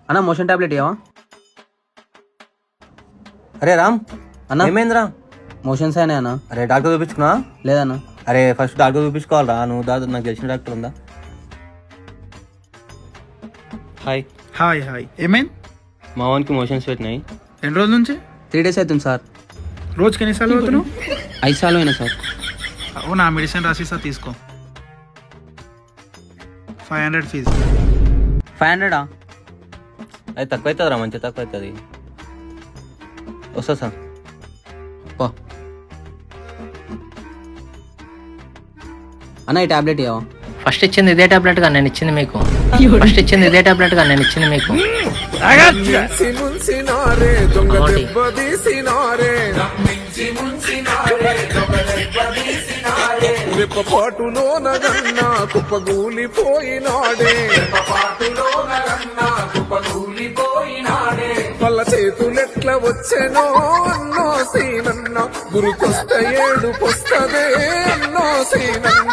అన్న motion tablet ఇవ్వవా? అరే రామ్ అన్న ఏమైందిరా? మోషన్స్ అయినా అన్న. అరే డాక్టర్ చూపించుకున్నా? లేదన్న. అరే ఫస్ట్ డాక్టర్ చూపించుకోవాలరా. నువ్వు నాకు తెలిసిన డాక్టర్ ఉందా? Hi hi hi. ఏమైంది? మా వానికి మోషన్స్ పెట్టినాయి. ఎన్ని రోజుల నుంచి? 3 days అవుతుంది సార్. రోజుకి ఎన్నిసార్లు అవుతున్నావు? 5 సార్లు అయినా సార్. అవునా, మెడిసిన్ రాసిస్తా తీసుకో. 500 ఫీజు. 500 అది తక్కువ అవుతుంది రా, మంచిగా తక్కువ అవుతుంది. వస్తా సార్. అన్న ఈ టాబ్లెట్ ఇవ్వవా? ఫస్ట్ ఇచ్చింది ఇదే టాబ్లెట్ గా నేను ఇచ్చింది మీకు. ఫస్ట్ ఇచ్చింది ఇదే టాబ్లెట్ గా నేను ఇచ్చింది మీకు. రెప్పపాటులో నగన్నా కుప్పగూలిపోయినాడే, వాళ్ళ చేతులెట్ల వచ్చెనో అన్నో సీనన్న, గురుకొస్త ఏడుపొస్తదే అన్నో సీనన్న.